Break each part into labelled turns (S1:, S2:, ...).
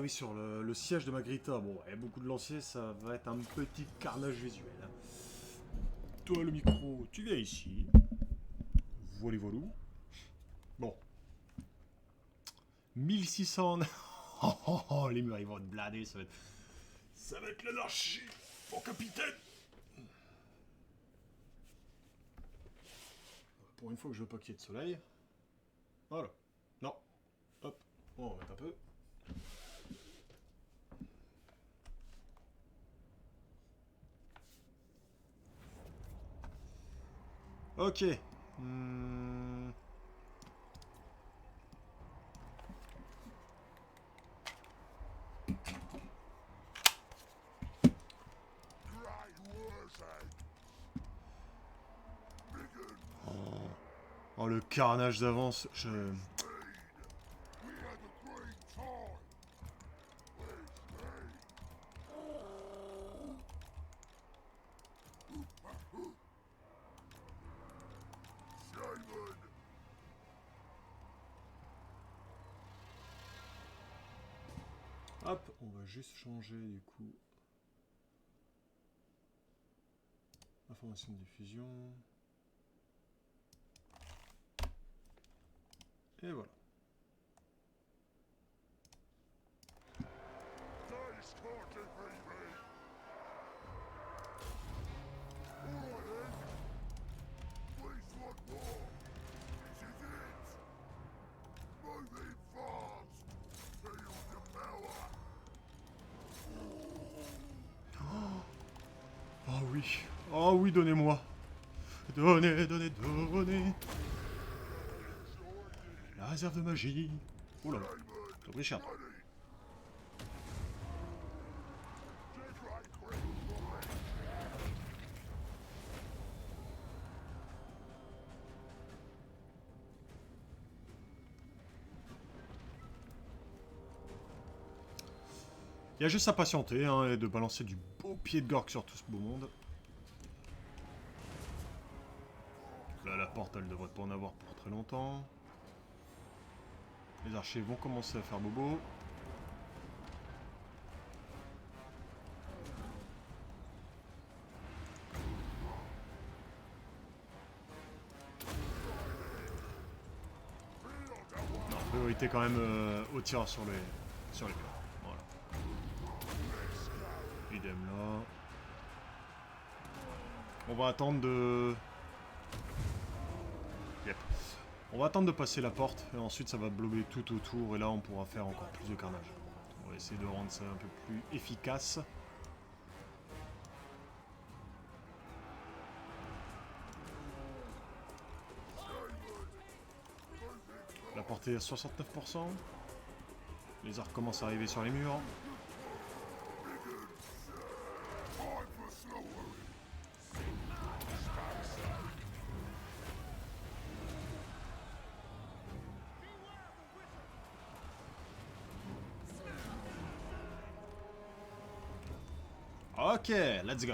S1: oui, sur le siège de Magritta. Bon, il y a beaucoup de lanciers, ça va être un petit carnage visuel. Hein. Toi, le micro, tu viens ici. Voilà, voilà. Bon. 1600... Oh, oh, oh, les murs, ils vont être blindés, ça va être... Ça va être l'anarchie, mon capitaine. Pour une fois que je veux pas qu'il y ait de soleil. Voilà. Non. Hop. On va mettre un peu. Ok. Hmm. Oh, le carnage d'avance. Hop, on va juste changer du coup. Information de diffusion. Et voilà. Oh oui. Oh oui, donnez-moi. Donnez, donnez, donnez. La réserve de magie. Oh là là. T'as pris cher. Il y a juste à patienter hein, et de balancer du beau pied de gorgue sur tout ce beau monde. Là, la porte, elle devrait pas en avoir pour très longtemps. Les archers vont commencer à faire bobo. Non, priorité quand même au tir sur les murs. Voilà. Idem là. On va attendre de... Yep. On va attendre de passer la porte et ensuite ça va blober tout autour et là on pourra faire encore plus de carnage. On va essayer de rendre ça un peu plus efficace. La portée est à 69%. Les arcs commencent à arriver sur les murs. Ok, let's go.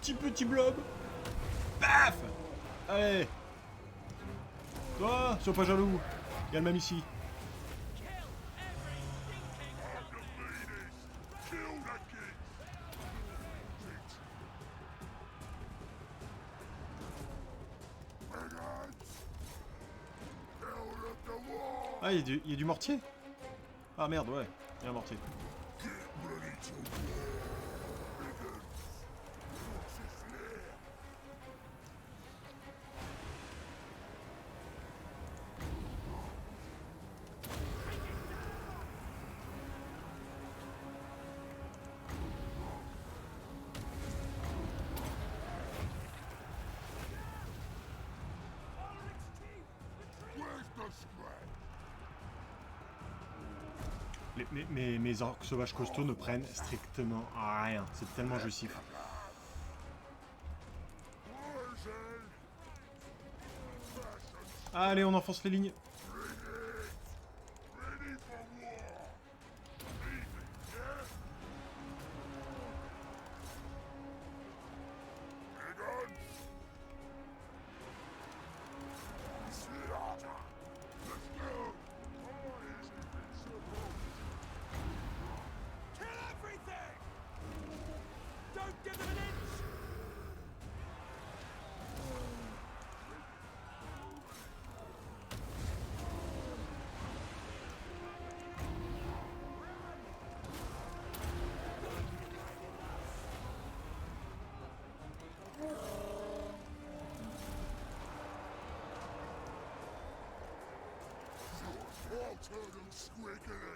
S1: Un petit blob. Paf. Allez. Toi, sois pas jaloux. Il y a le même ici. Ah, il y a du mortier. Ah merde, ouais. Il y a un mortier. Mes orques sauvages costauds ne prennent strictement rien. C'est tellement jouissif. Allez, on enfonce les lignes.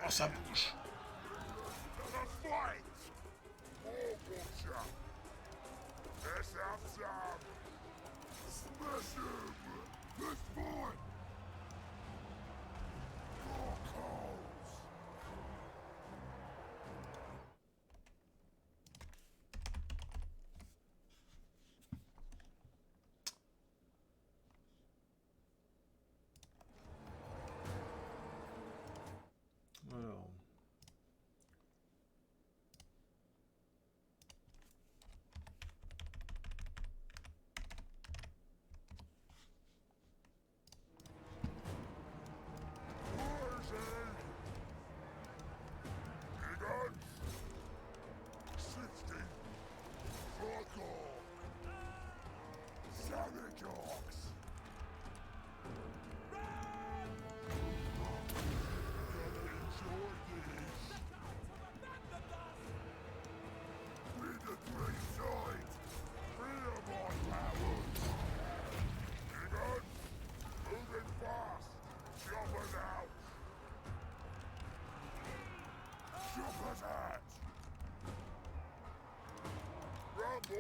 S1: Oh, ça bouge. Alors.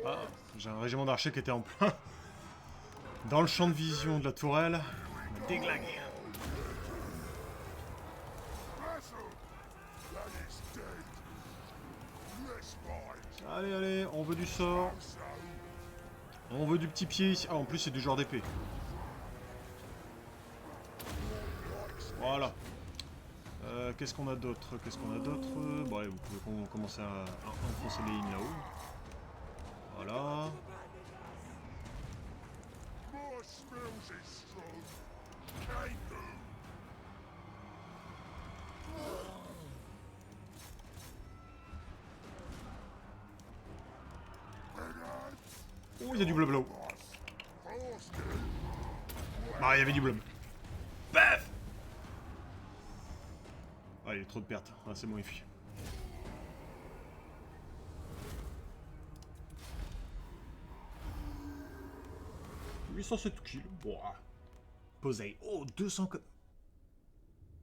S1: Ah, j'ai un régiment d'archers qui était en plein dans le champ de vision de la tourelle. Il m'a déglingué. Allez, allez, on veut du sort. On veut du petit pied ici. Ah, en plus, c'est du genre d'épée. Voilà. Qu'est-ce qu'on a d'autre? Bon, allez, vous pouvez commencer à enfoncer les lignes là-haut. Voilà. Oh, il y a du bleu. Ah, il y avait du bleu. Paf! Ah, il y a trop de pertes. Ah, c'est bon, il fuit. « 807 kills. Boah. Posey. Oh, 200...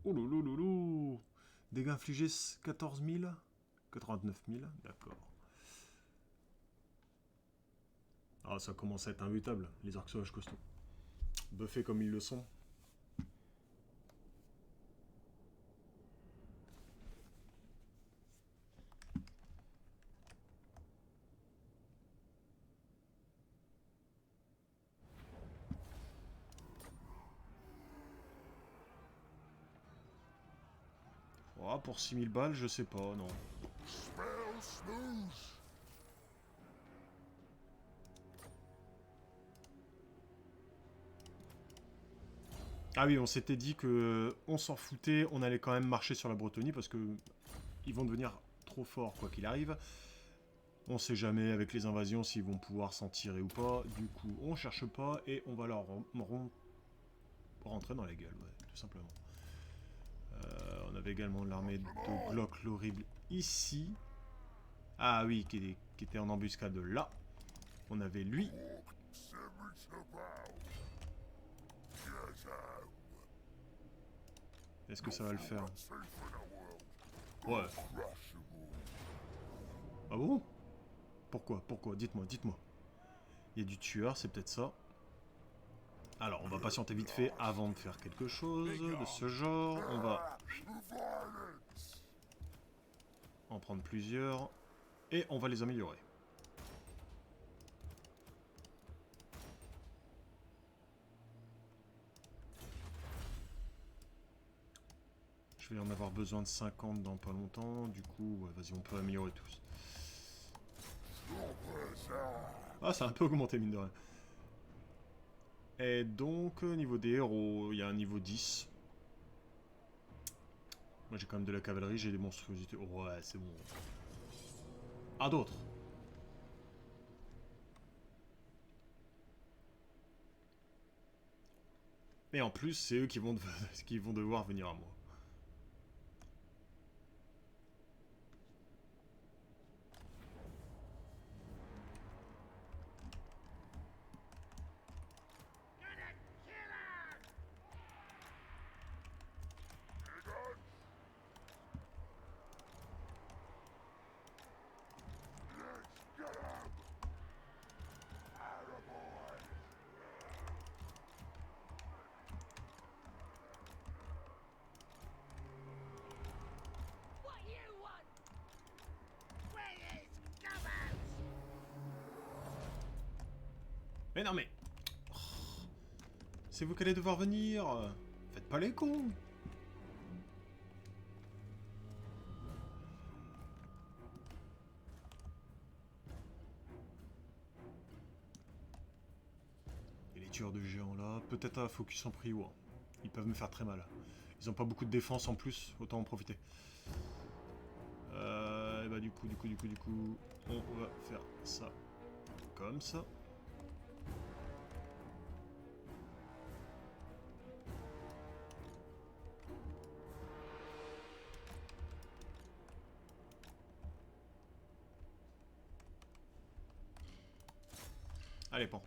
S1: Oh loulou. Dégâts infligés 14 000. 89 000. D'accord. Ah, ça commence à être imbutable, les orques sauvages costauds. Buffés comme ils le sont. Oh, pour 6000 balles, je sais pas, non. Ah oui, on s'était dit que on s'en foutait, on allait quand même marcher sur la Bretonnie parce que ils vont devenir trop forts quoi qu'il arrive. On sait jamais avec les invasions s'ils vont pouvoir s'en tirer ou pas. Du coup, on cherche pas et on va leur rentrer dans la gueule, ouais, tout simplement. On avait également l'armée de Glock l'horrible ici. Ah oui, qui était en embuscade là. On avait lui. Est-ce que ça va le faire? Ouais. Ah bon? Pourquoi? Dites-moi. Il y a du tueur, c'est peut-être ça. Alors, on va patienter vite fait avant de faire quelque chose de ce genre. On va... en prendre plusieurs. Et on va les améliorer. Je vais en avoir besoin de 50 dans pas longtemps. Du coup, ouais, vas-y, on peut améliorer tous. Ah, ça a un peu augmenté, mine de rien. Et donc, niveau des héros, il y a un niveau 10. Moi, j'ai quand même de la cavalerie, j'ai des monstruosités. Oh, ouais, c'est bon. Ah, d'autres. Et en plus, c'est eux qui vont, qui vont devoir venir à moi. Mais non, mais... Oh, c'est vous qui allez devoir venir. Faites pas les cons. Et les tueurs de géants là, peut-être à focus en prio. Hein. Ils peuvent me faire très mal. Ils ont pas beaucoup de défense en plus, autant en profiter. Et bah du coup, on va faire ça comme ça. Allez, prends.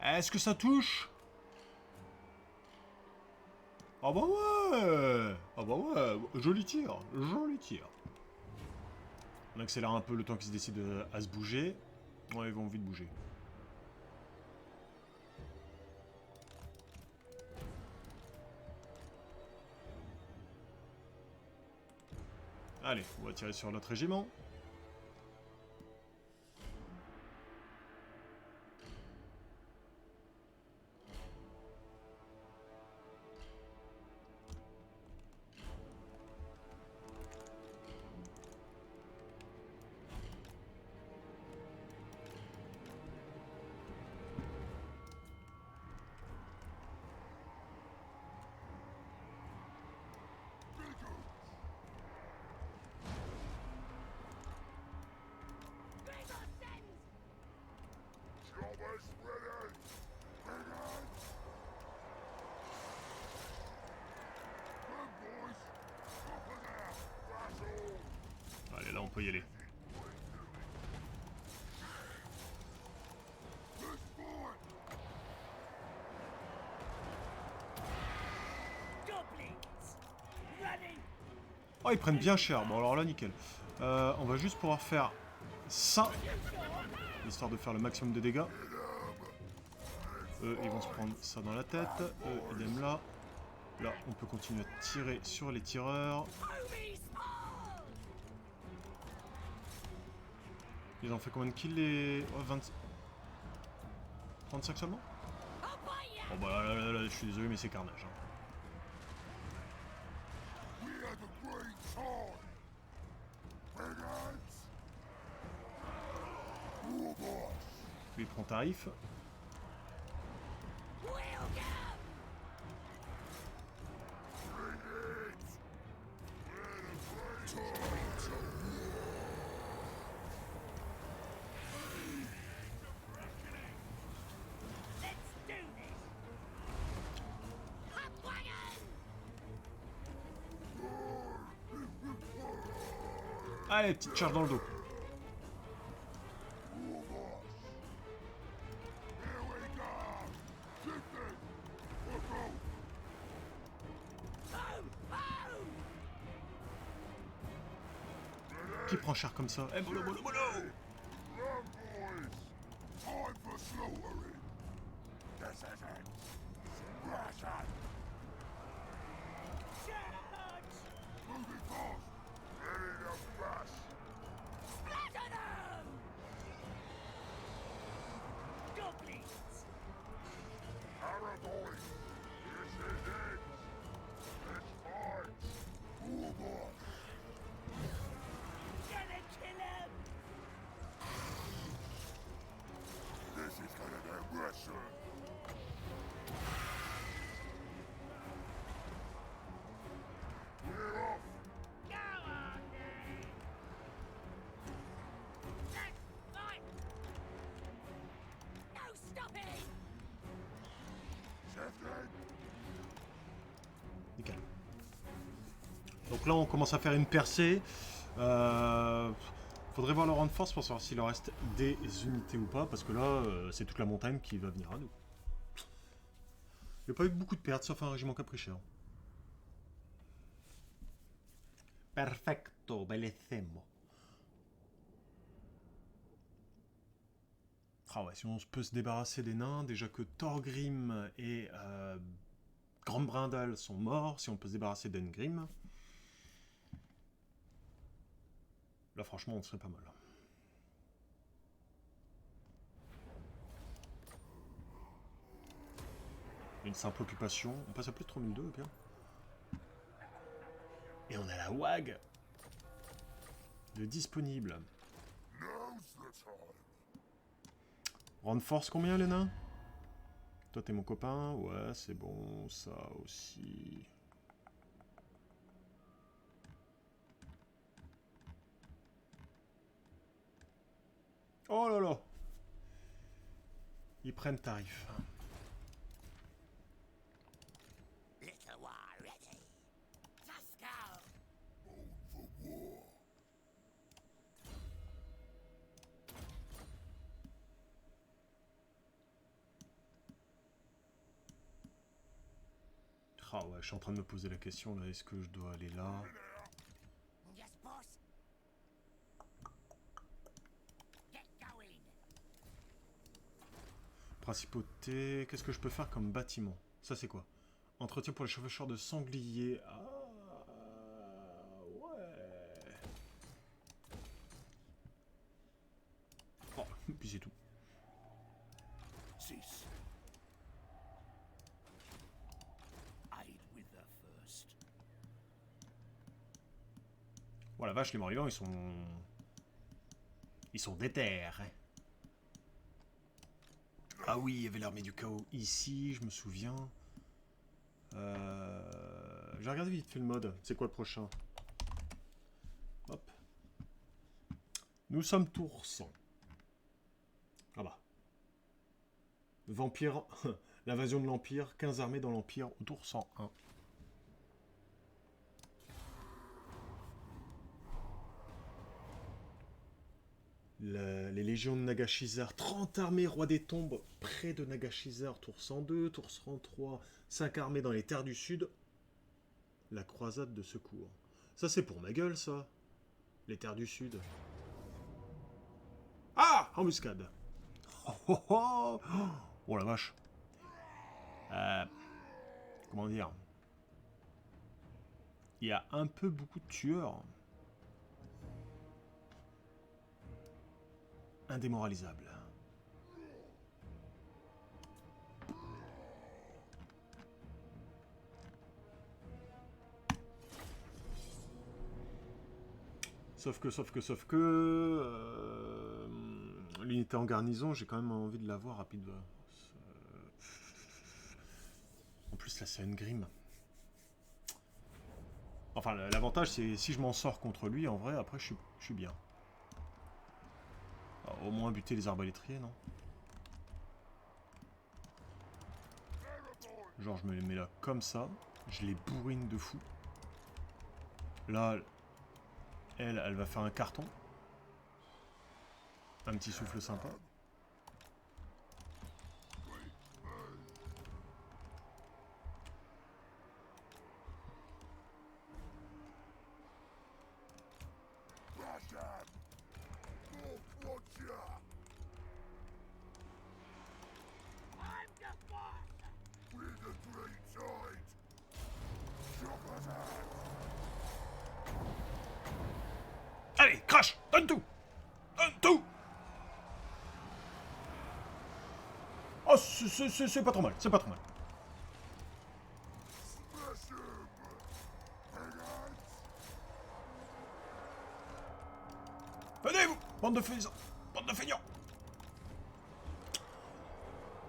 S1: Est-ce que ça touche? Ah bah ouais! Ah bah ouais, joli tir, joli tir. On accélère un peu le temps qu'ils se décident à se bouger. Ouais, ils vont vite bouger. Allez, on va tirer sur notre régiment. Allez, là on peut y aller. Oh, ils prennent bien cher. Bon, alors là, nickel. On va juste pouvoir faire ça, histoire de faire le maximum de dégâts. Eux, ils vont se prendre ça dans la tête. Eux, idem là. Là, on peut continuer à tirer sur les tireurs. Ils ont fait combien de kills les... Oh, 20... 35 seulement? Bon bah là, je suis désolé mais c'est carnage. Hein. Lui il prend tarif. Allez, petite charge dans le dos. Qui prend cher comme ça? Eh, mollo, mollo, mollo! Nickel. Donc là, on commence à faire une percée. Faudrait voir le rang de force pour savoir s'il en reste des unités ou pas, parce que là, c'est toute la montagne qui va venir à nous. Il n'y a pas eu beaucoup de pertes, sauf un régiment caprichéen. Perfecto, bellissimo. Ah ouais, si on peut se débarrasser des nains, déjà que Thorgrim et Grandbrindal sont morts, si on peut se débarrasser d'Engrim, là franchement on serait pas mal. Une simple occupation, on passe à plus de 3002 au pire. Et on a la WAG de disponible. Rang de force combien les nains? Toi t'es mon copain, ouais c'est bon, ça aussi. Oh là là! Ils prennent tarif. Ah ouais, je suis en train de me poser la question là, est-ce que je dois aller là? Principauté, qu'est-ce que je peux faire comme bâtiment? Ça c'est quoi? Entretien pour les chevaucheurs de sangliers. Ah ouais. Oh, puis c'est tout. Oh la vache, les morts-vivants, ils sont déter. Hein. Ah oui, il y avait l'armée du chaos ici, je me souviens. J'ai regardé vite fait le mode. C'est quoi le prochain? Hop. Nous sommes tour 100. Ah bah. Vampire. L'invasion de l'Empire. 15 armées dans l'Empire au tour 101. Les légions de Nagashizar, 30 armées, roi des tombes, près de Nagashizar, tour 102, tour 103, 5 armées dans les terres du sud. La croisade de secours. Ça c'est pour ma gueule ça. Les terres du sud. Ah, embuscade. Oh, oh, oh, oh la vache. Comment dire? Il y a un peu beaucoup de tueurs. Indémoralisable. Sauf que... l'unité en garnison, j'ai quand même envie de la voir rapide. En plus, là, c'est Engrim. Enfin, l'avantage, c'est si je m'en sors contre lui, en vrai, après, je suis bien. Alors, au moins buter les arbalétriers, non? Genre, je me les mets là comme ça. Je les bourrine de fou. Là, elle va faire un carton. Un petit souffle sympa. Donne tout. Donne tout. Oh, c'est pas trop mal, c'est pas trop mal. Venez, vous, bande de feignants. Bande de feignants.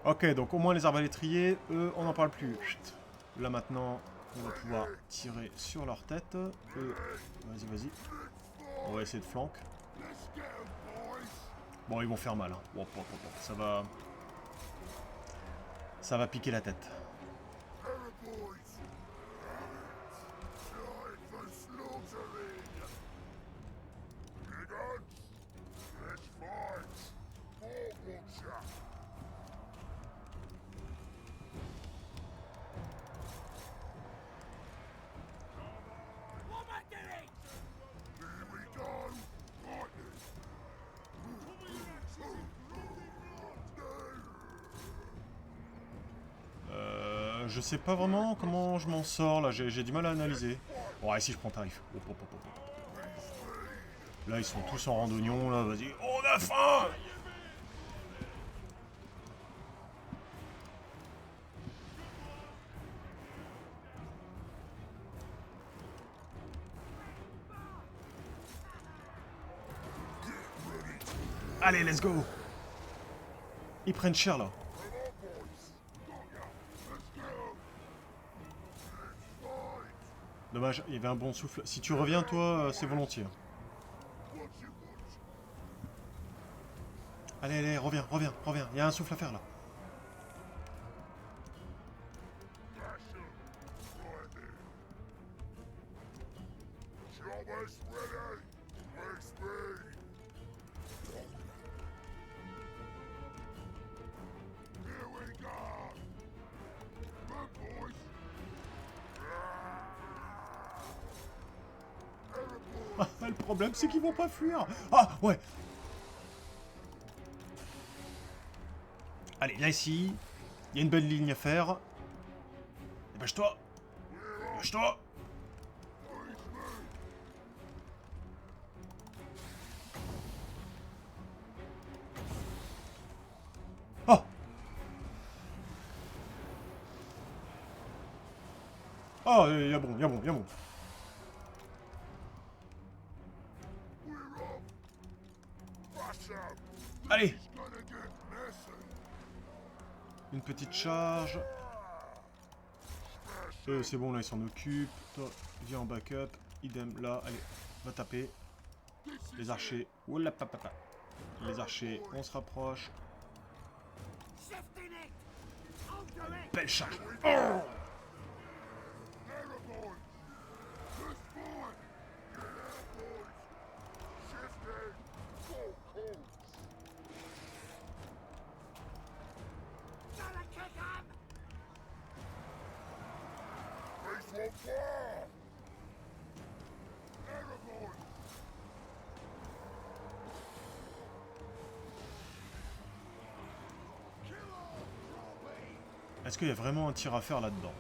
S1: Ok, donc au moins les arbalétriers, eux, on n'en parle plus. Chut. Là maintenant, on va pouvoir tirer sur leur tête. Vas-y, vas-y. On va essayer de flank. Bon, ils vont faire mal. Hein. Hop, hop, hop, hop. Ça va piquer la tête. Je sais pas vraiment comment je m'en sors là, j'ai du mal à analyser. Ouais, si je prends tarif. Hop, hop, hop, hop. Là, ils sont tous en randonnion, là, vas-y. On a faim! Allez, let's go! Ils prennent cher, là. Dommage, il y avait un bon souffle. Si tu reviens, toi, c'est volontiers. Allez, allez, reviens, reviens, reviens. Il y a un souffle à faire, là. Le problème, c'est qu'ils vont pas fuir. Ah, ouais. Allez, là, ici, il y a une belle ligne à faire. Dépêche-toi. Dépêche-toi. Oh. Oh, il y a bon, il y a bon, il y a bon. Allez. Une petite charge. C'est bon, là, ils s'en occupent. Toi, viens en backup. Idem, là, allez, va taper. Les archers. Oula, papa. Les archers, on se rapproche. Belle charge. Oh. Est-ce qu'il y a vraiment un tir à faire là-dedans?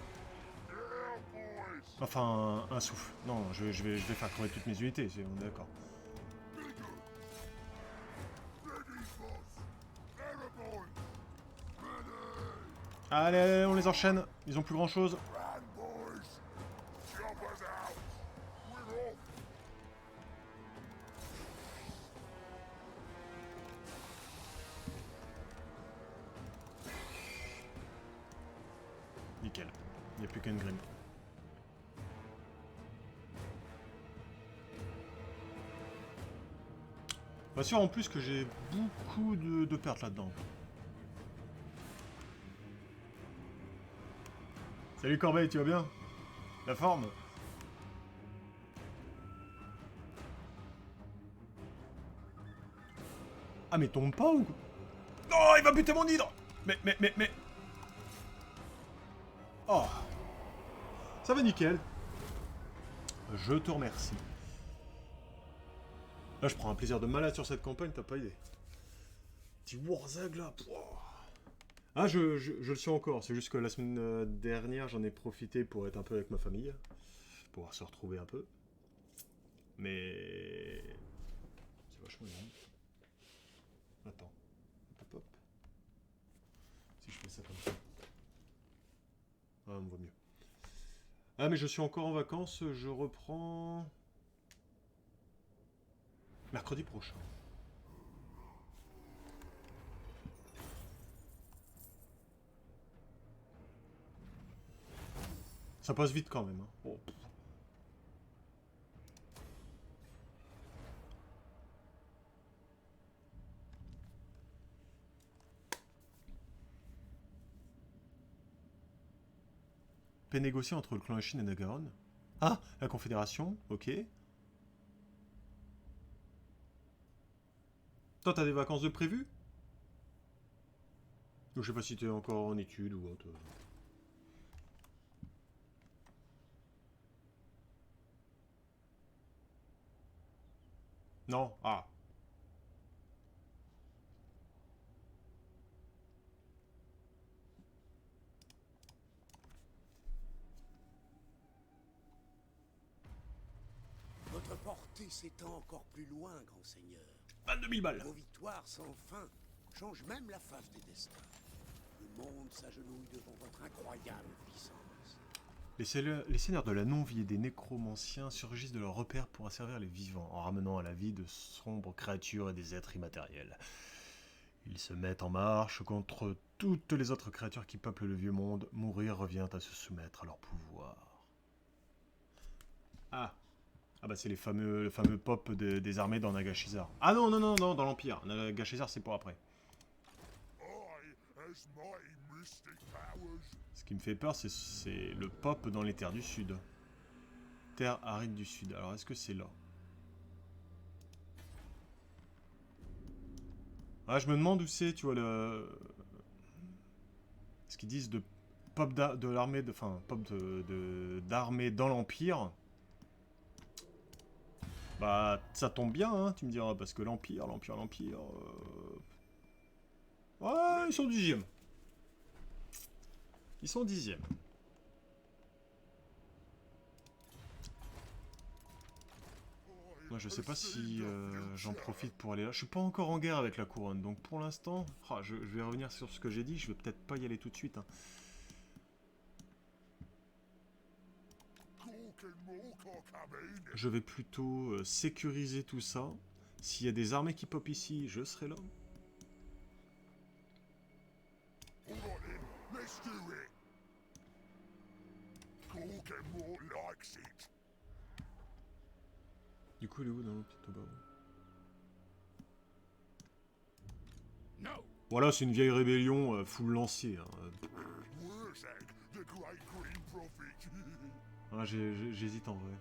S1: Enfin, un souffle. Non, je vais faire crever toutes mes unités, on est d'accord. Allez, allez, on les enchaîne. Ils ont plus grand-chose. Nickel. Il n'y a plus qu'une grime. Pas sûr en plus que j'ai beaucoup de pertes là-dedans. Salut Corbeil, tu vas bien? La forme? Ah mais tombe pas ou quoi? Non, il va buter mon hydre! Mais... Oh! Ça va nickel. Je te remercie. Là, je prends un plaisir de malade sur cette campagne, t'as pas idée. Petit Warzag là. Pouah. Ah, je le suis encore. C'est juste que la semaine dernière, j'en ai profité pour être un peu avec ma famille. Pouvoir se retrouver un peu. Mais... vachement énorme. Attends. Hop, hop. Si je fais ça comme ça. Ah, on me voit mieux. Ah, mais je suis encore en vacances, je reprends... mercredi prochain. Ça passe vite quand même. Hein. Oh. Paix négociée entre le clan Ishin et Nagaron. Ah, la Confédération, ok. Toi, t'as des vacances de prévues? Je sais pas si t'es encore en études ou autre. Non? Ah.
S2: Votre portée s'étend encore plus loin, grand seigneur.
S1: 22 000 balles.
S2: Vos victoires sans fin changent même la face des destins. Le monde s'agenouille devant votre incroyable puissance.
S1: Les seigneurs de la non-vie et des nécromanciens surgissent de leurs repères pour asservir les vivants, en ramenant à la vie de sombres créatures et des êtres immatériels. Ils se mettent en marche contre toutes les autres créatures qui peuplent le vieux monde. Mourir revient à se soumettre à leur pouvoir. Ah. Ah bah c'est le fameux pop des armées dans Nagashizar. Ah non, non, non, non, dans l'Empire. Nagashizar, c'est pour après. Ce qui me fait peur, c'est le pop dans les terres du Sud. Terre aride du Sud. Alors, est-ce que c'est là? Ah, je me demande où c'est, tu vois, le... ce qu'ils disent de pop de l'armée, enfin, pop d'armée dans l'Empire. Bah, ça tombe bien, hein, tu me diras, parce que l'Empire... Ouais, ils sont 10e. Ils sont 10e. Moi, je sais pas si j'en profite pour aller là. Je suis pas encore en guerre avec la couronne, donc pour l'instant... Ah, je vais revenir sur ce que j'ai dit, je vais peut-être pas y aller tout de suite. Hein. Je vais plutôt sécuriser tout ça. S'il y a des armées qui pop ici, je serai là. Du coup, il est où dans l'Empire de bas? Voilà, c'est une vieille rébellion full lancier. Hein. Ah, j'hésite en vrai.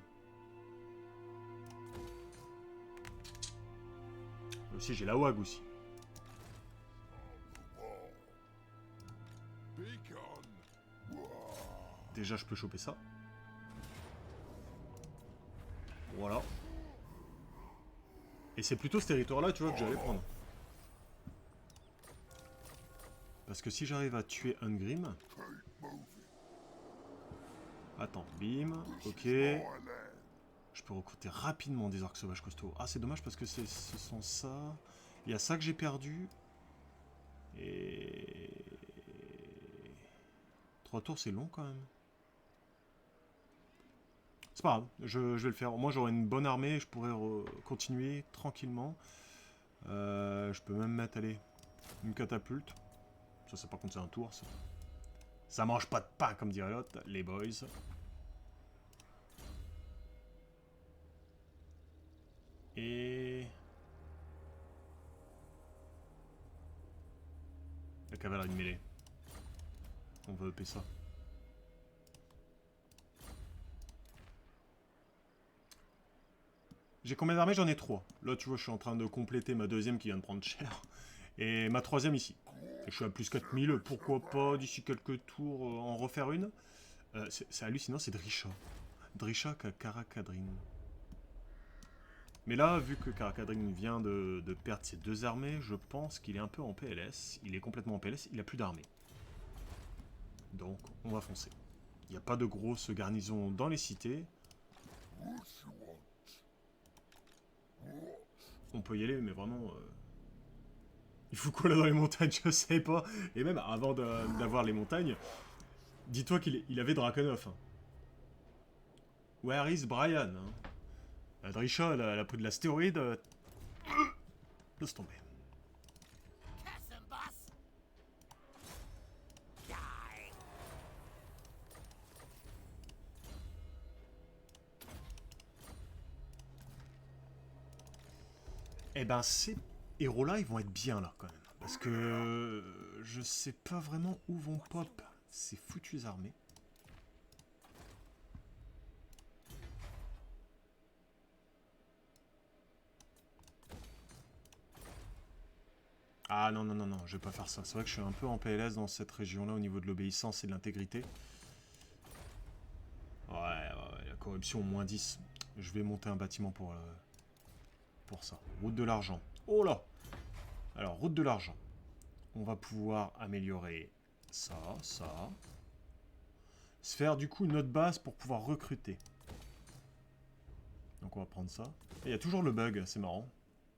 S1: Aussi, j'ai la WAG aussi. Déjà, je peux choper ça. Voilà. Et c'est plutôt ce territoire-là, tu vois, que j'allais prendre. Parce que si j'arrive à tuer Ungrim... Attends, bim, ok. Je peux recruter rapidement des orques sauvages costauds. Ah, c'est dommage parce que ce sont ça... Il y a ça que j'ai perdu. Et... 3 tours, c'est long quand même. C'est pas grave, je vais le faire. Moi, j'aurai une bonne armée et je pourrai continuer tranquillement. Je peux même mettre, allez, une catapulte. Ça, par contre, c'est un tour, ça. Ça mange pas de pain, comme dirait l'autre, les boys. Et... la cavalerie de mêlée. On va upper ça. J'ai combien d'armées? J'en ai 3. Là, tu vois, je suis en train de compléter ma deuxième qui vient de prendre cher. Et ma troisième ici. Et je suis à plus 4000. Pourquoi pas, d'ici quelques tours, en refaire une? C'est hallucinant, c'est Drisha. Drisha Karakadrin. Mais là, vu que Karakadrin vient de perdre ses 2 armées, je pense qu'il est un peu en PLS. Il est complètement en PLS, il a plus d'armée. Donc, on va foncer. Il n'y a pas de grosses garnisons dans les cités. on peut y aller, mais vraiment... Il faut quoi là dans les montagnes, je sais pas. Et même avant d'avoir les montagnes, dis-toi qu'il avait Drakenhof. Hein. Where is Brian hein. La Drisha, elle a pris de l'astéroïde. Laisse tomber. Eh ben, ces héros-là, ils vont être bien là quand même. Parce que je sais pas vraiment où vont pop ces foutues armées. Ah non, non, non, non, je vais pas faire ça. C'est vrai que je suis un peu en PLS dans cette région-là au niveau de l'obéissance et de l'intégrité. Ouais, la corruption moins 10. Je vais monter un bâtiment pour ça. Route de l'argent. Oh là! Alors, route de l'argent. On va pouvoir améliorer ça, ça. Se faire du coup notre base pour pouvoir recruter. Donc on va prendre ça. Et il y a toujours le bug, c'est marrant.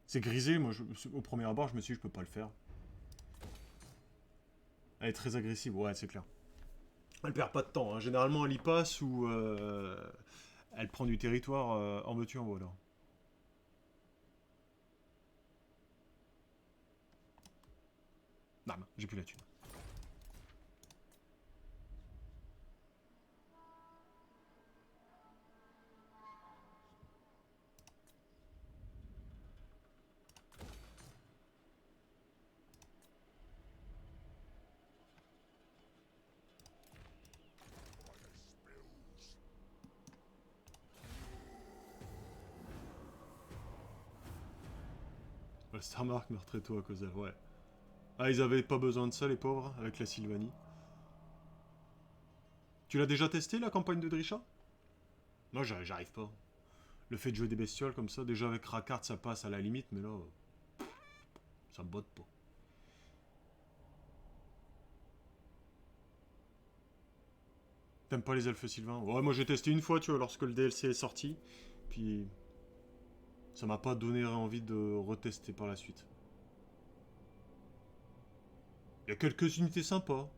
S1: C'est grisé, moi au premier abord je me suis dit je peux pas le faire. Elle est très agressive, ouais c'est clair. Elle perd pas de temps, hein. Généralement elle y passe ou elle prend du territoire en veux-tu en voilà. Non, j'ai plus la thune. Le Starmark meurt très tôt à cause d'elle, ouais. Ah, ils avaient pas besoin de ça, les pauvres, avec la Sylvanie. Tu l'as déjà testé, la campagne de Drisha? Moi, j'arrive pas. Le fait de jouer des bestioles comme ça, déjà avec Rakard, ça passe à la limite, mais là, ça me botte pas. T'aimes pas les elfes sylvains? Ouais, moi j'ai testé une fois, tu vois, lorsque le DLC est sorti. Puis, ça m'a pas donné envie de retester par la suite. Il y a quelques unités sympas,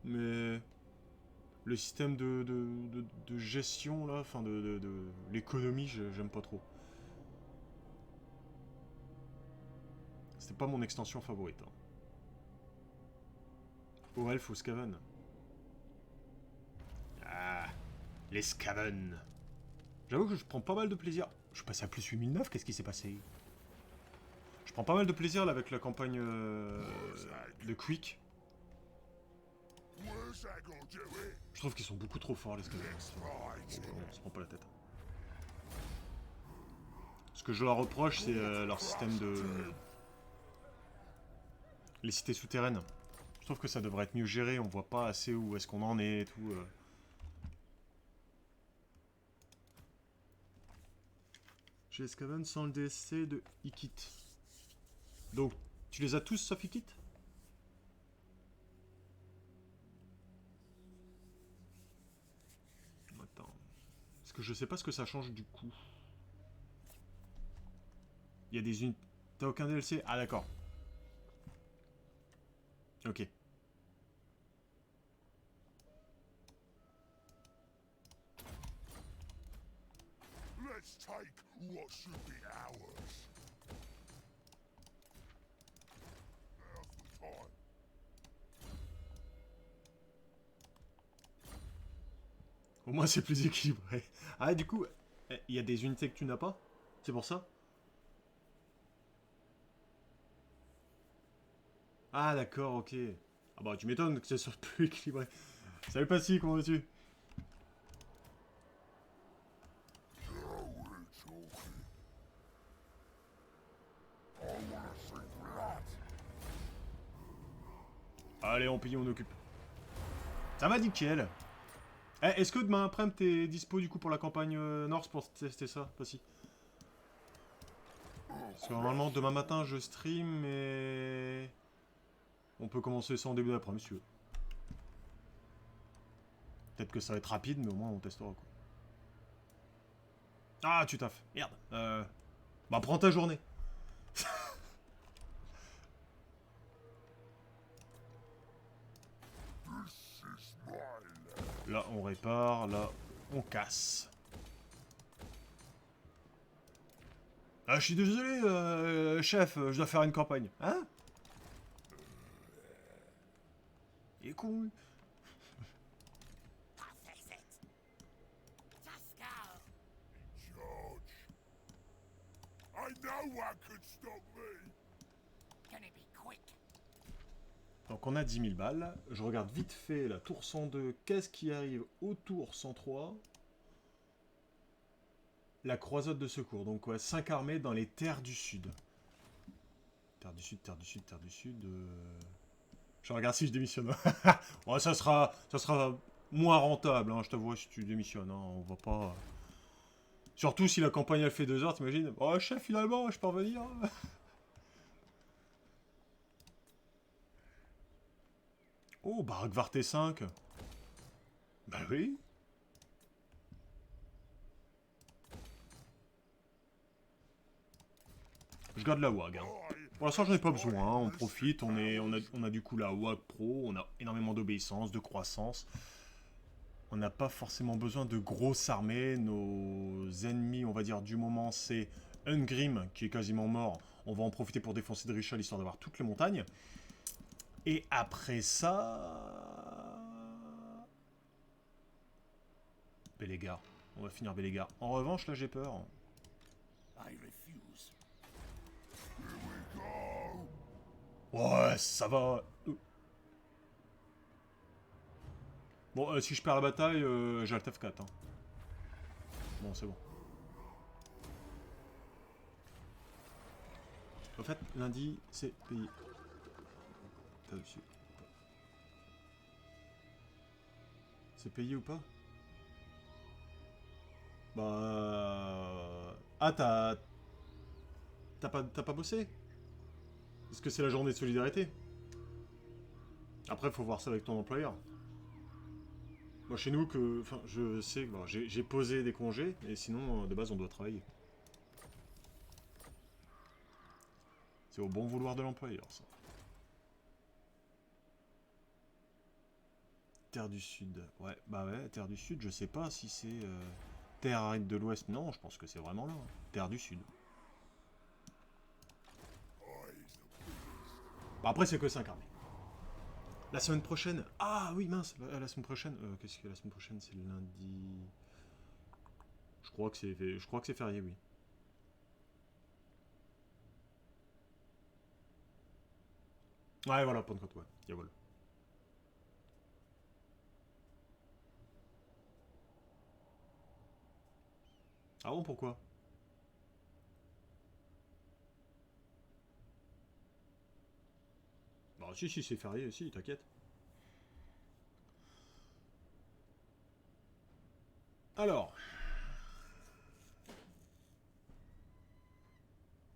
S1: mais le système de gestion, là, enfin de l'économie, j'aime pas trop. C'était pas mon extension favorite. Hein. Oh, elfe ou Skaven. Ah, les Skaven. J'avoue que je prends pas mal de plaisir. Je suis passé à plus 8009, qu'est-ce qui s'est passé? Je prends pas mal de plaisir là avec la campagne de Quick. Je trouve qu'ils sont beaucoup trop forts les Skaven. On se prend pas la tête. Ce que je leur reproche, c'est leur système de... les cités souterraines. Je trouve que ça devrait être mieux géré, on voit pas assez où est-ce qu'on en est et tout. J'ai Skaven sans le DSC de Ikit. Donc, tu les as tous sauf Ikit? Attends. Parce que je sais pas ce que ça change du coup. Il y a des unités... T'as aucun DLC? Ah d'accord. Ok.
S3: Let's take what should be ours. Now's the time.
S1: Au moins c'est plus équilibré. Ah du coup, il y a des unités que tu n'as pas? C'est pour ça? Ah d'accord, ok. Ah bah tu m'étonnes que ça soit plus équilibré. Salut Passy, comment vas-tu? Allez, on paye, on occupe. Ça va nickel. Eh, est-ce que demain après-midi t'es dispo du coup pour la campagne Norse pour tester ça, Passy? Parce que normalement demain matin je stream, mais... On peut commencer ça en début d'après-midi si tu veux. Peut-être que ça va être rapide, mais au moins on testera quoi. Ah, tu taffes. Merde. Bah prends ta journée. Là, on répare. Là, on casse. Ah, je suis désolé, chef, je dois faire une campagne. Hein? Il est con, lui.
S3: George. I know what could stop me.
S1: Donc on a 10 000 balles. Je regarde vite fait la tour 102. Qu'est-ce qui arrive au tour 103? La croisade de secours. Donc ouais, 5 armées dans les terres du sud. Terre du sud, terre du sud, terre du sud. Je regarde si je démissionne. Ouais, ça sera moins rentable, hein, je t'avoue, si tu démissionnes. Hein, on va pas... Surtout si la campagne elle fait 2 heures, t'imagines? Oh chef, finalement, je peux revenir. Oh, Barakvar T5. Bah oui. Je garde la WAG. Hein. Pour l'instant, j'en ai pas besoin. Hein. On profite. On a du coup la WAG Pro. On a énormément d'obéissance, de croissance. On n'a pas forcément besoin de grosses armées. Nos ennemis, on va dire, du moment, c'est Ungrim, qui est quasiment mort. On va en profiter pour défoncer Drishal, histoire d'avoir toutes les montagnes. Et après ça... Bélégar. On va finir Bélégar. En revanche, là, j'ai peur.
S2: I refuse.
S1: Ouais, ça va. Bon, si je perds la bataille, j'ai Alt F4. Hein. Bon, c'est bon. En fait, lundi, c'est payé. T'as dessus. C'est payé ou pas? Bah... Ah, t'as pas bossé? Est-ce que c'est la journée de solidarité? Après, faut voir ça avec ton employeur. Moi, chez nous, enfin, je sais que bon, j'ai posé des congés, et sinon, de base, on doit travailler. C'est au bon vouloir de l'employeur, ça. Terre du Sud. Ouais, bah ouais, Terre du Sud, je sais pas si c'est... Terre aride de l'Ouest. Non, je pense que c'est vraiment là. Terre du Sud. Bah après, c'est que 5 armées. La semaine prochaine... Ah oui, mince, la semaine prochaine... Qu'est-ce que la semaine prochaine? C'est le lundi... Je crois que c'est férié, oui. Ouais, voilà, Pentecôte, ouais. Yavol. Ah bon, pourquoi? Bah si, c'est férié, si, t'inquiète. Alors...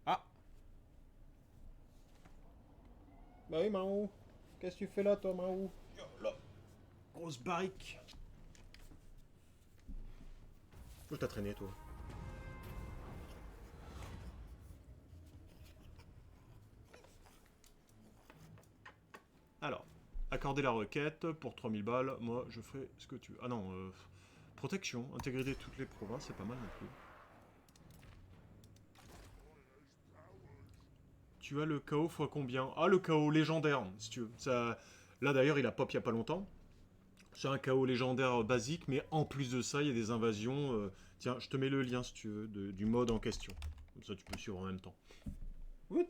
S1: Ah. Bah oui, Marou. Qu'est-ce que tu fais là, toi, Marou? Là. Grosse barrique. Où t'as traîné, toi? Alors, accorder la requête pour 3000 balles. Moi, je ferai ce que tu veux. Ah non, protection, intégrité de toutes les provinces, c'est pas mal non plus. Tu as le chaos fois combien? Ah, le chaos légendaire, si tu veux. Ça... Là, d'ailleurs, il a pop il y a pas longtemps. C'est un chaos légendaire basique, mais en plus de ça, il y a des invasions. Tiens, je te mets le lien, si tu veux, du mode en question. Comme ça, tu peux suivre en même temps. What?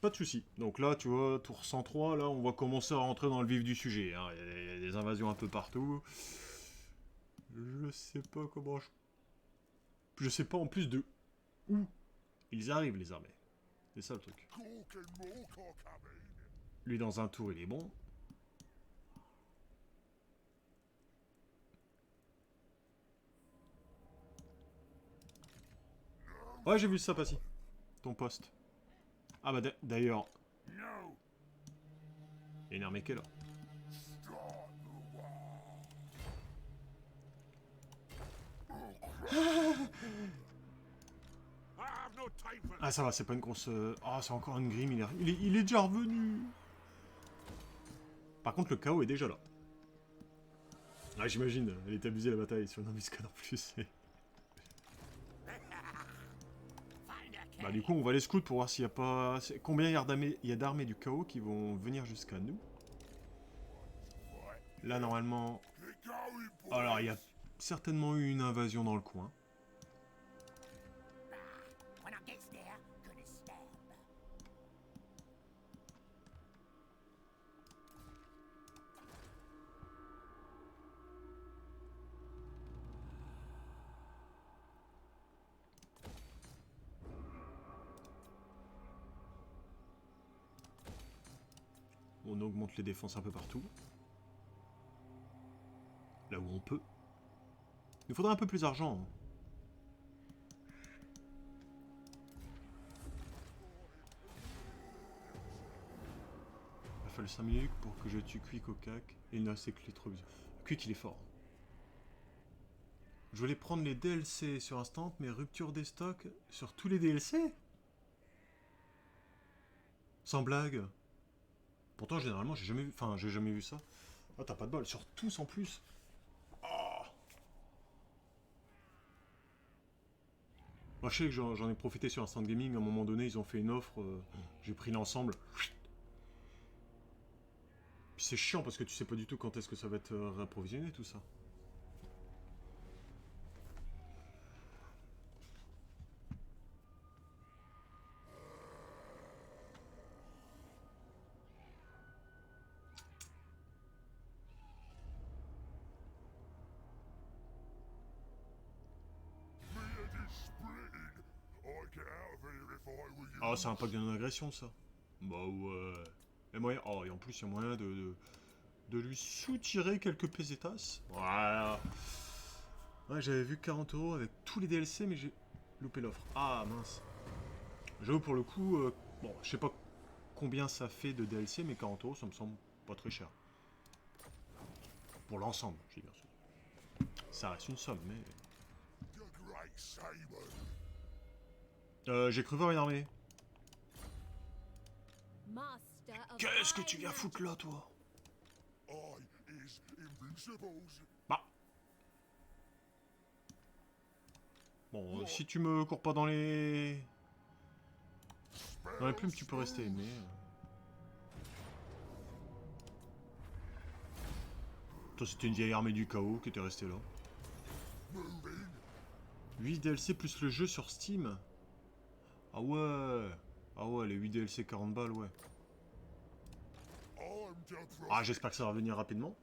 S1: Pas de soucis. Donc là, tu vois, tour 103, là, on va commencer à rentrer dans le vif du sujet. Hein. Il y a des invasions un peu partout. Je sais pas comment je sais pas en plus de où ils arrivent, les armées. C'est ça le truc. Lui, dans un tour, il est bon. Ouais, j'ai vu ça passer. Ton poste. Ah bah d'ailleurs... Il y a une armée qui est là. Ah ça va, c'est pas une grosse... Ah, c'est encore une grime, il est déjà revenu. Par contre, le chaos est déjà là. Ah, j'imagine, elle est abusée la bataille sur une embuscade en plus. Bah du coup, on va les scouts pour voir s'il y a pas... Combien il y a d'armées du chaos qui vont venir jusqu'à nous. Là, normalement...
S3: Get going, boys.
S1: Alors, il y a certainement eu une invasion dans le coin.
S4: When I gets there, gonna stab.
S1: On augmente les défenses un peu partout. Là où on peut. Il nous faudra un peu plus d'argent. Hein. Il a fallu 5 minutes pour que je tue Quick au cac. Et il n'a c'est que les trop... Quick, il est fort. Je voulais prendre les DLC sur Instant, mais rupture des stocks sur tous les DLC. Sans blague. Pourtant, généralement, j'ai jamais vu... Enfin, j'ai jamais vu ça. Oh, t'as pas de bol. Sur tous, en plus. Oh. Moi, je sais que j'en ai profité sur Instant Gaming. À un moment donné, ils ont fait une offre. J'ai pris l'ensemble. Puis c'est chiant parce que tu sais pas du tout quand est-ce que ça va être réapprovisionné, tout ça. Oh, c'est un pack de non-agression, ça. Bah ouais. Et, moyen... oh, et en plus, il y a moyen de lui soutirer quelques pesetas. Voilà. Ouais, j'avais vu 40 € avec tous les DLC, mais j'ai loupé l'offre. Ah, mince. J'avoue, pour le coup, bon, je sais pas combien ça fait de DLC, mais 40 €, ça me semble pas très cher. Pour l'ensemble, je dis bien sûr. Ça reste une somme, mais... j'ai cru voir une armée. Qu'est-ce que tu viens foutre là, toi? Bah. Bon, si tu me cours pas dans les... Dans les plumes, tu peux rester, mais... Toi, c'était une vieille armée du chaos qui était restée là. 8 DLC plus le jeu sur Steam. Ah ouais. Ah ouais, les 8 DLC 40 balles, ouais. Ah, j'espère que ça va venir rapidement.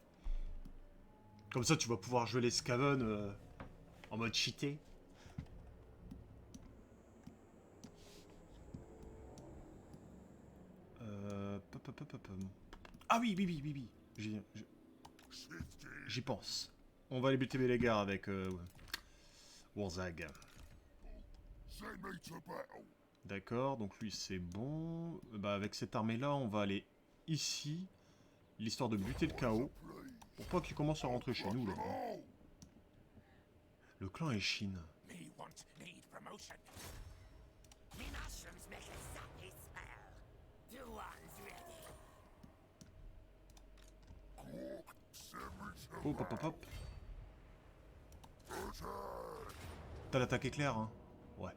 S1: Comme ça, tu vas pouvoir jouer les Skaven en mode cheaté. Ah oui, oui, oui, oui, oui. J'y pense. On va aller buter les gars avec Warzag. D'accord, donc lui c'est bon. Bah avec cette armée là, on va aller ici, l'histoire de buter le chaos, pour pas qu'il commence à rentrer chez nous là. Le clan est Chine. Hop hop hop hop. T'as l'attaque éclair, hein? Ouais.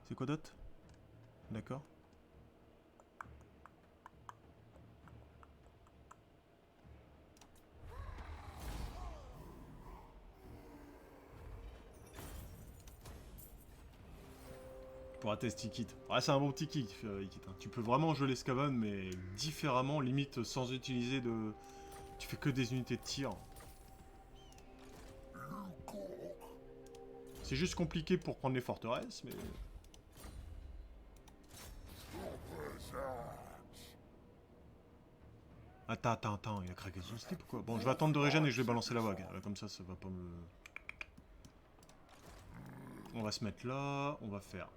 S1: C'est quoi d'autre? D'accord. Pour un test Ikit. Ouais, c'est un bon petit kick, Ikit. Hein. Tu peux vraiment jouer les Skaven, mais différemment, limite sans utiliser de... Tu fais que des unités de tir. C'est juste compliqué pour prendre les forteresses, mais... Attends, il a craqué son slip ou quoi? Bon, je vais attendre de régène et je vais balancer la vague. Comme ça va pas me... On va se mettre là, on va faire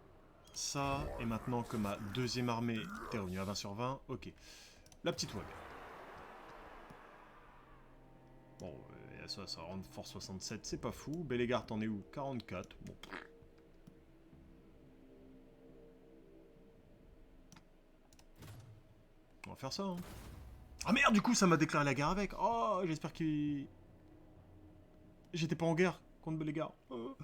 S1: ça, et maintenant que ma deuxième armée est revenue à 20 sur 20, ok. La petite vague. Bon, ça rend force 67, c'est pas fou. Bellegarde, t'en es où? 44, bon. va faire ça. Hein. Ah merde, du coup, ça m'a déclaré la guerre avec. Oh, j'espère qu'il... J'étais pas en guerre contre Belégar. Oh.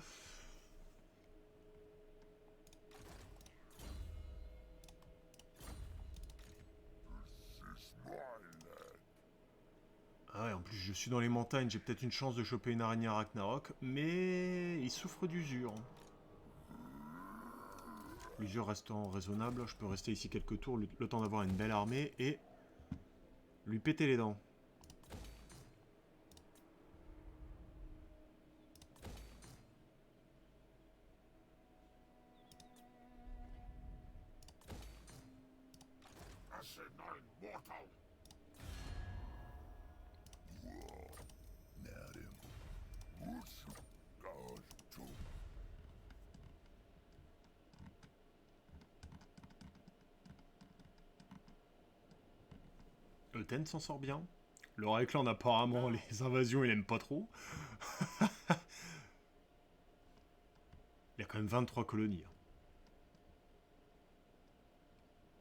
S1: Ah ouais, en plus, je suis dans les montagnes, j'ai peut-être une chance de choper une araignée à Ragnarok, mais il souffre d'usure. L'usure restant raisonnable, je peux rester ici quelques tours, le temps d'avoir une belle armée, et lui péter les dents. Euten s'en sort bien. Le Raikland, apparemment, les invasions, il aime pas trop. Il y a quand même 23 colonies.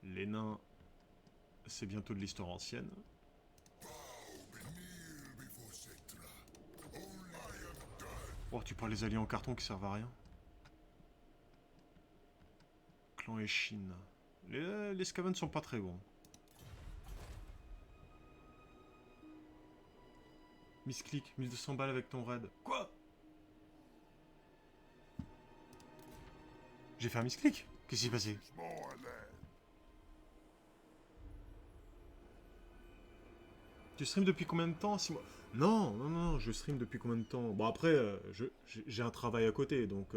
S1: Les nains, c'est bientôt de l'histoire ancienne. Oh, tu parles des alliés en carton qui servent à rien. Clan et Chine. Les Skaven sont pas très bons. Misclick, 1200 balles avec ton raid. Quoi? J'ai fait un misclick? Qu'est-ce qui s'est passé? Tu stream depuis combien de temps? 6 mois. Non, non, non, je stream depuis combien de temps? Bon, après, j'ai un travail à côté, donc...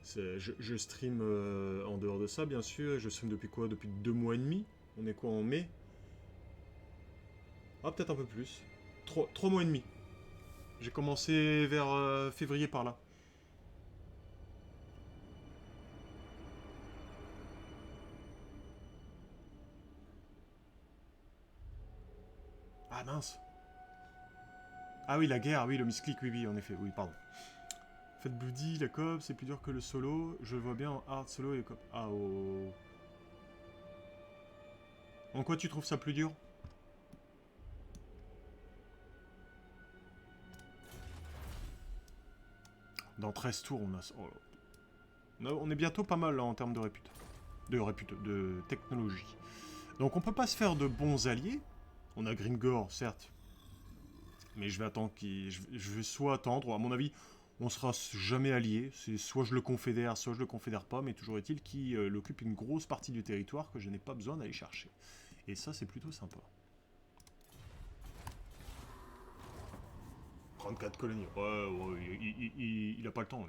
S1: je stream en dehors de ça, bien sûr. Je stream depuis quoi? Depuis 2 mois et demi. On est quoi, en mai? Ah, peut-être un peu plus. 3 mois et demi. J'ai commencé vers février par là. Ah mince. Ah oui, la guerre, oui, le misclick, oui, oui, en effet, oui, pardon. Faites Bloody, la coop, c'est plus dur que le solo. Je le vois bien en hard solo et coop. Ah oh. En quoi tu trouves ça plus dur? Dans 13 tours, on a... Oh. On est bientôt pas mal là, en termes de répute. De technologie. Donc on peut pas se faire de bons alliés. On a Gringor, certes. Mais je vais attendre qu'il... Je vais soit attendre, à mon avis, on sera jamais alliés. C'est soit je le confédère, soit je le confédère pas, mais toujours est-il qu'il occupe une grosse partie du territoire que je n'ai pas besoin d'aller chercher. Et ça, c'est plutôt sympa. 34 colonies. Ouais, il a pas le temps.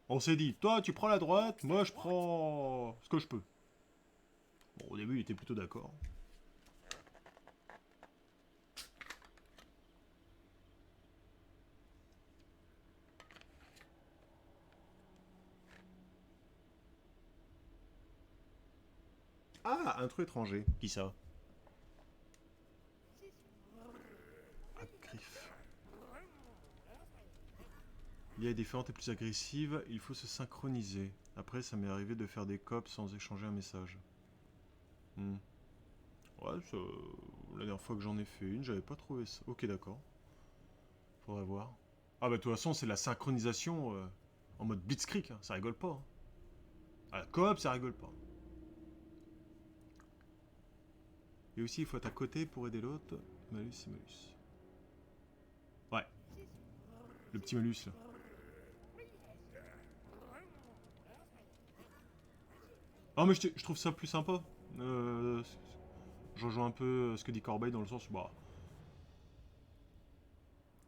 S1: On s'est dit, toi tu prends la droite, moi je prends ce que je peux. Bon, au début il était plutôt d'accord. Ah, un trou étranger. Qui ça? Griffe. L'IA est différente et plus agressive, il faut se synchroniser. Après, ça m'est arrivé de faire des cops sans échanger un message. Ouais, la dernière fois que j'en ai fait une, j'avais pas trouvé ça. Ok, d'accord. Faudrait voir. Ah bah de toute façon, c'est la synchronisation en mode blitzkrieg, hein. Ça rigole pas. Hein. À la coop, ça rigole pas. Et aussi, il faut être à côté pour aider l'autre. Malus et malus. Ouais. Le petit malus, là. Ah, mais je trouve ça plus sympa. Je rejoins un peu ce que dit Corbeil dans le sens où, bah...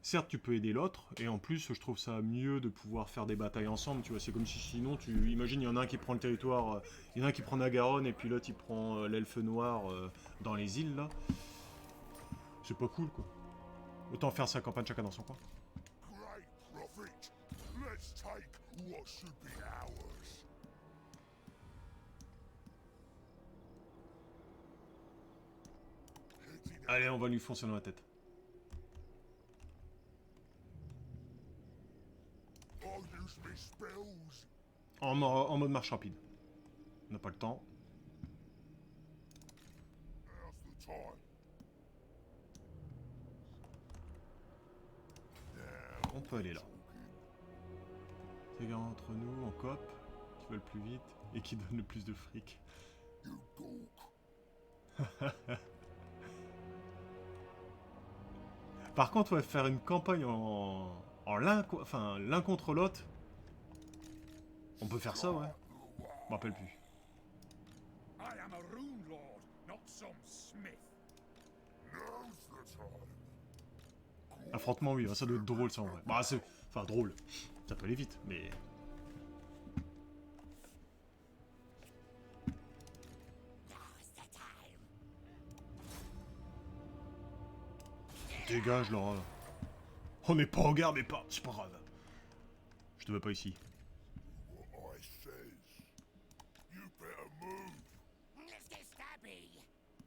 S1: Certes, tu peux aider l'autre, et en plus, je trouve ça mieux de pouvoir faire des batailles ensemble, tu vois. C'est comme si sinon, tu imagines, il y en a un qui prend le territoire, il y en a un qui prend la Garonne, et puis l'autre, il prend l'elfe noir dans les îles, là. C'est pas cool, quoi. Autant faire sa campagne chacun dans son coin.
S3: Great prophet, let's take what should be ours.
S1: Allez, on va lui foncer dans la tête.
S3: I'll use me spells.
S1: En mode marche rapide. On n'a pas le temps.
S3: Now's the time.
S1: On peut aller là. C'est gars entre nous, en coop, qui veulent plus vite et qui donnent le plus de fric.
S3: You gawk.
S1: Par contre, ouais, faire une campagne en l'un contre l'autre. On peut faire ça, ouais. Je me rappelle plus.
S5: I am a rune lord, not some smith.
S3: Now's the time.
S1: Affrontement, oui, ça doit être drôle, ça, en vrai. Bah, c'est... Enfin, drôle. Ça peut aller vite, mais...
S4: Now's the time.
S1: Dégage, Laura. On n'est pas en guerre, mais pas... C'est pas grave. Je te veux pas ici.
S3: What I says. You better move.
S4: Let's get stabby.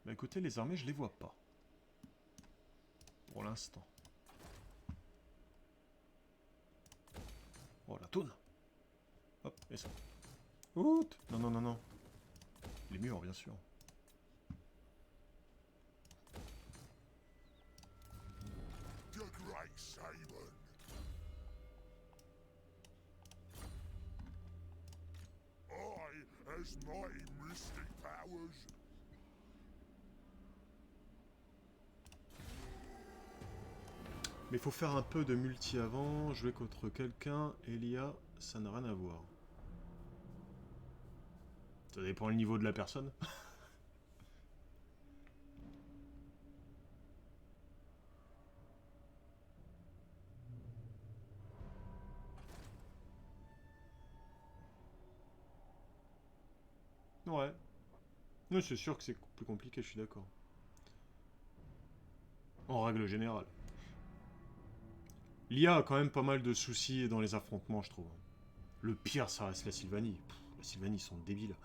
S1: Bah écoutez, les armées, je les vois pas. Pour l'instant. Oh, la tourne. Hop, et ça. Ouh. Non, non, non, non. Les murs, bien sûr.
S3: The Great Saban. I, as mighty mystic powers.
S1: Mais faut faire un peu de multi avant, jouer contre quelqu'un, Elia, ça n'a rien à voir. Ça dépend le niveau de la personne. Ouais. Oui, c'est sûr que c'est plus compliqué, je suis d'accord. En règle générale. L'IA a quand même pas mal de soucis dans les affrontements, je trouve. Le pire, ça reste la Sylvanie. Pff, la Sylvanie, ils sont débiles.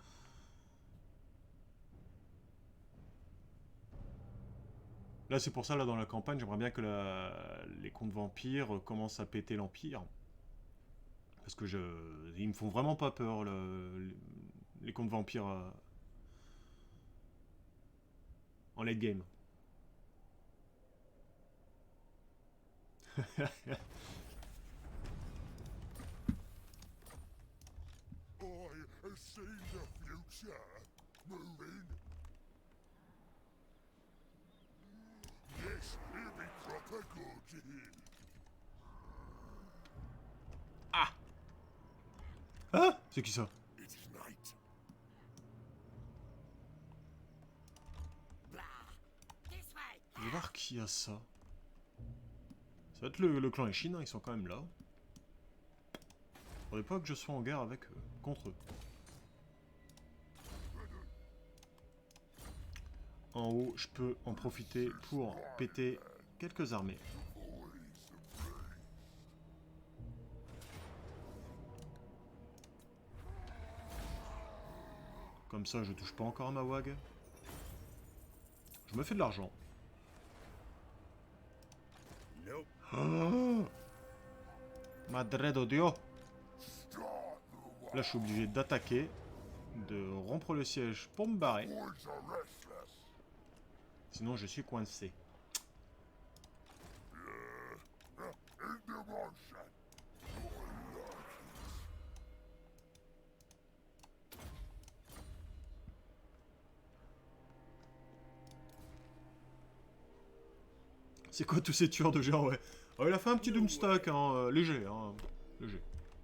S1: Là, c'est pour ça, là, dans la campagne, j'aimerais bien que les contes vampires commencent à péter l'Empire. Parce que ils me font vraiment pas peur, les contes vampires en late game.
S3: I have seen the future. Moving. Yes, it'll be proper good.
S1: Ah! C'est qui ça?
S3: It is night.
S4: Blah. This way.
S1: Je vais voir qui a ça. Ça va être le clan Eshin, hein, ils sont quand même là. Faudrait pas que je sois en guerre avec eux, contre eux. En haut, je peux en profiter pour péter quelques armées. Comme ça, je touche pas encore à ma wag. Je me fais de l'argent.
S2: Nope.
S1: Oh, Madre de Dios. Là, je suis obligé d'attaquer, de rompre le siège pour me barrer.
S3: Boys are restless.
S1: Sinon, je suis coincé.
S3: Interruption.
S1: C'est quoi tous ces tueurs de géants, ouais. Il a fait un petit Doomstack, hein, léger, hein, léger.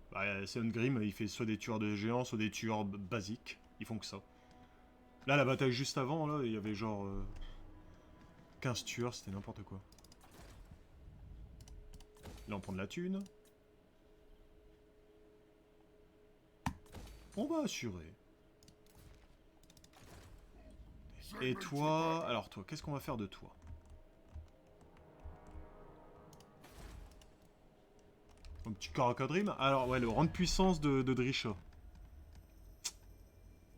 S1: Bah, Grim, il fait soit des tueurs de géants, soit des tueurs basiques. Ils font que ça. Là, la bataille juste avant, là, il y avait genre 15 tueurs, c'était n'importe quoi. Là, on prend de la thune. On va assurer. Et toi... Alors toi, qu'est-ce qu'on va faire de toi? Un petit caracadrim. Alors, ouais, le rang de puissance de Drisha.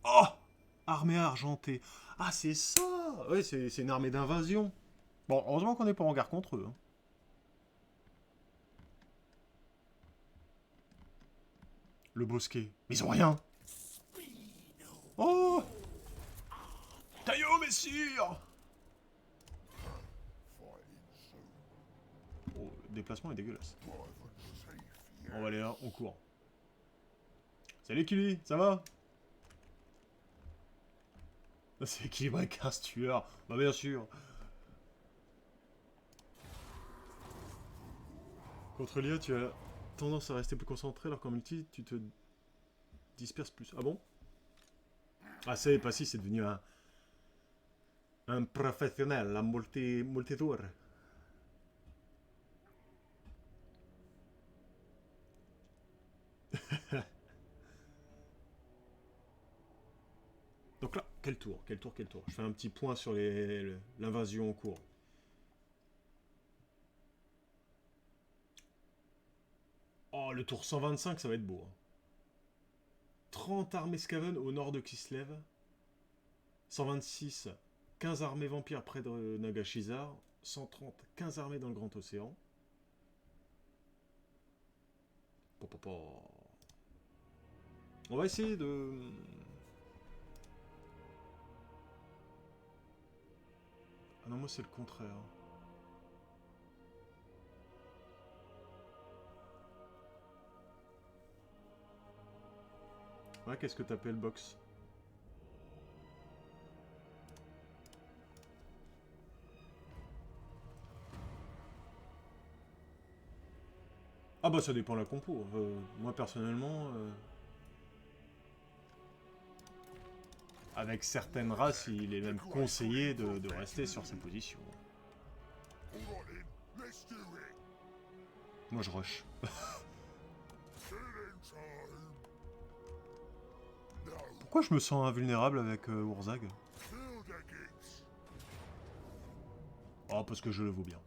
S1: Oh! Armée argentée. Ah, c'est ça! Ouais, c'est une armée d'invasion. Bon, heureusement qu'on n'est pas en guerre contre eux. Hein. Le bosquet. Mais ils ont rien! Oh, Taillot, messire!
S3: Fighting soon.
S1: Oh, le déplacement est dégueulasse.
S3: Private thief, yeah.
S1: On va aller là, on court. Salut Kili, ça va? C'est équilibré avec 15 tueurs. Bah bien sûr. Contre l'IA, tu as tendance à rester plus concentré alors qu'en multi, tu te disperses plus. Ah bon? Ah c'est pas si, c'est devenu un professionnel, un multitour. Donc là, quel tour? Je fais un petit point sur l'invasion en cours. Oh, le tour 125, ça va être beau. Hein. 30 armées Skaven au nord de Kislev. 126, 15 armées vampires près de Nagashizar. 130, 15 armées dans le Grand Océan. On va essayer de... Ah non, moi c'est le contraire. Ouais, qu'est-ce que t'appelles box? Ah bah ça dépend de la compo. Moi personnellement... Avec certaines races, il est même conseillé de rester sur sa position.
S3: All right then, let's do it.
S1: Moi je rush.
S3: Killing time. No,
S1: Pourquoi je me sens invulnérable avec Urzag?
S3: kill the gigs.
S1: Oh, parce que je le vaux bien.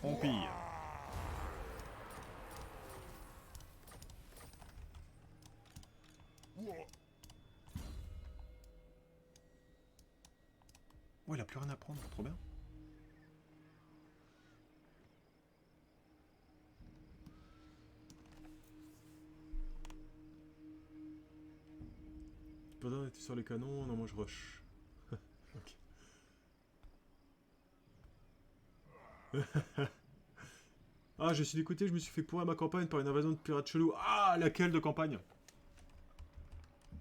S1: On pille.
S3: What?
S1: Ouais, il a plus rien à prendre, trop bien. Pas d'être sur les canons, non moi je rush. Ok. Ah, je suis dégoûté, je me suis fait pourrir ma campagne par une invasion de pirates chelous. Ah, laquelle de campagne?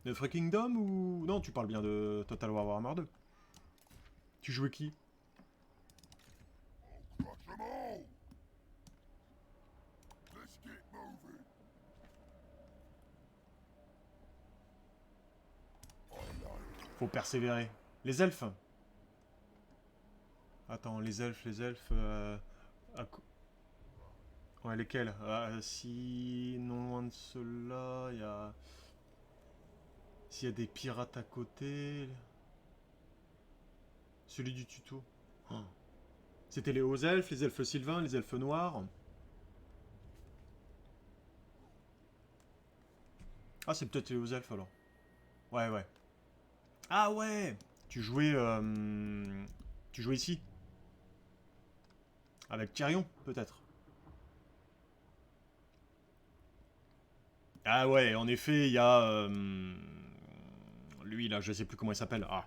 S1: De Free Kingdom ou... Non, tu parles bien de Total War Warhammer 2. Tu jouais qui?
S3: Crush them all. Let's get moving. I like
S1: Faut persévérer. Les elfes. Attends, les elfes... Ouais, lesquels? Si... Non loin de ceux-là, il y a... S'il y a des pirates à côté... Celui du tuto. Oh. C'était les hauts elfes, les elfes sylvains, les elfes noirs. Ah, c'est peut-être les hauts elfes alors. Ouais, ouais. Ah ouais! Tu jouais ici? Avec Tyrion, peut-être? Ah ouais, en effet, il y a... lui, là, je sais plus comment il s'appelle. Ah.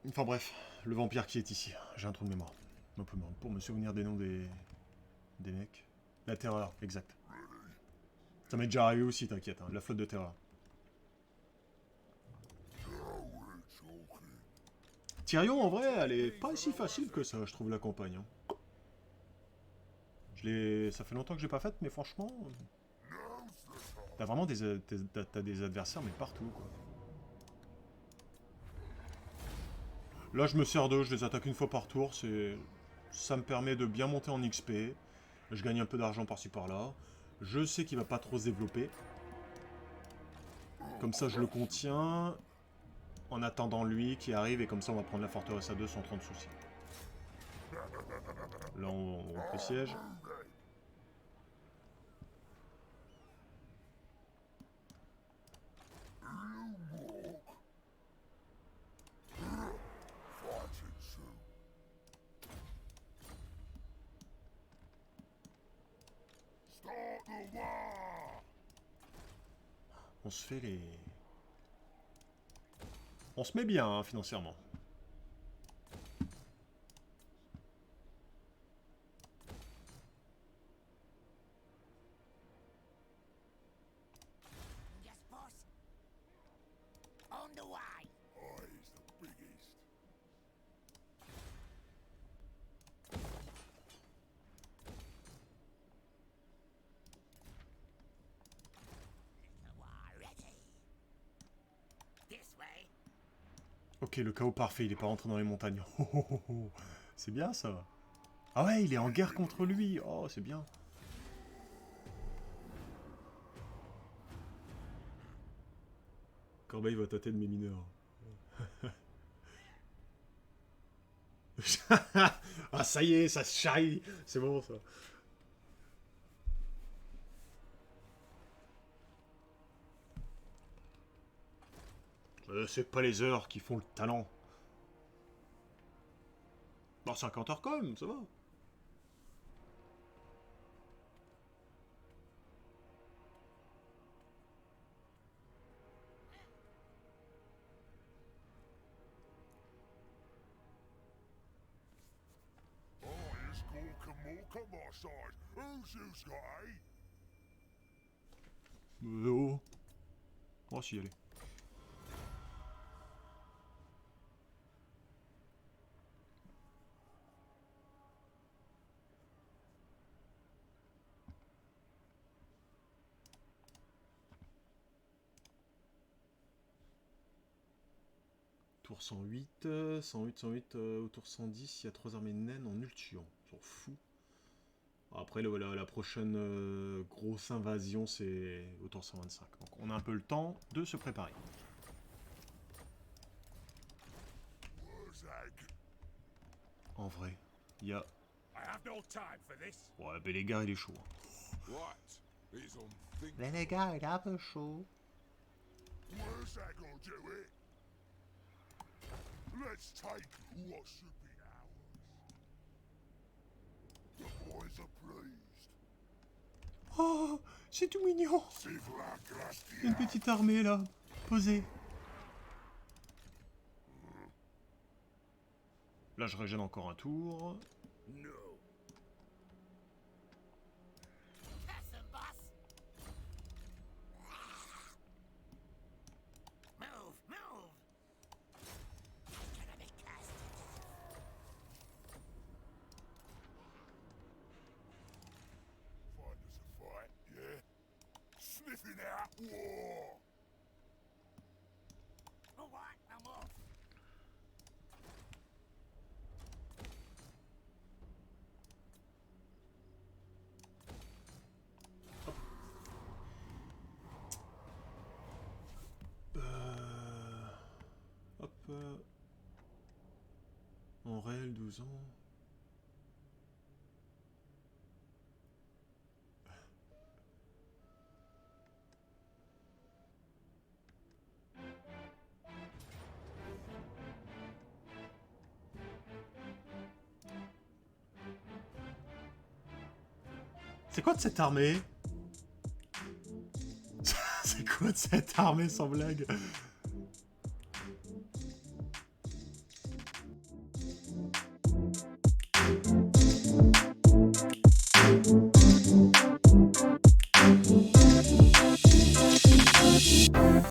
S1: Enfin bref, le vampire qui est ici. J'ai un trou de mémoire. Un peu marrant. Pour me souvenir des noms des mecs. La terreur, exact. Ça m'est déjà arrivé aussi, t'inquiète. Hein. La flotte de terreur. Tyrion, en vrai, elle est pas si facile que ça, je trouve, la campagne. Hein. Ça fait longtemps que j'ai pas faite, mais franchement... T'as vraiment t'as des adversaires, mais partout, quoi. Là, je me sers d'eux, je les attaque une fois par tour. Ça me permet de bien monter en XP. Je gagne un peu d'argent par-ci par-là. Je sais qu'il va pas trop se développer. Comme ça, je le contiens. En attendant lui qui arrive. Et comme ça, on va prendre la forteresse à 2 sans trop de soucis. Là, on rompt le siège.
S3: fighting soon. Start the war.
S1: On se fait les... On se met bien, hein, financièrement.
S4: Yes, boss. On the way.
S3: Eyes the biggest.
S4: The war ready. This way.
S1: Ok, le chaos parfait, il est pas rentré dans les montagnes. Oh, oh, oh, oh. C'est bien, ça. Ah ouais, il est en guerre contre lui. Oh, c'est bien. Corbeil va tâter de mes mineurs. Ah, ça y est, ça se charrie. C'est bon, ça. C'est pas les heures qui font le talent. Bon, 50 heures quand même, ça va.
S3: Oh, here's Gorka Morka, my side. Who's you's got, eh?
S1: Oh. Oh, si, allez. Tour 108, 108, au tour 110, il y a 3 armées naines en ultiant. On s'en fout. Après, la prochaine grosse invasion, c'est au tour 125. Donc on a un peu le temps de se préparer.
S3: Wurzag.
S1: En vrai, il y a...
S5: I have no time for this.
S1: Ouais, mais les gars, il est chaud.
S3: What? He's on think.
S1: Mais les gars, il est un peu chaud.
S3: Wurzag will do it. Let's take what should be ours. The boys are pleased.
S1: Oh, c'est tout mignon.
S3: Sivla
S1: Une petite armée, là, posée. Là, je régène encore un tour.
S2: No.
S4: Pass him, boss. Move, move. That's gonna be cursed.
S3: Find us a fight, yeah? Sniffing out war.
S4: For what? No move.
S1: Hop. En réel, 12 ans. C'est quoi de cette armée? C'est quoi de cette armée sans blague?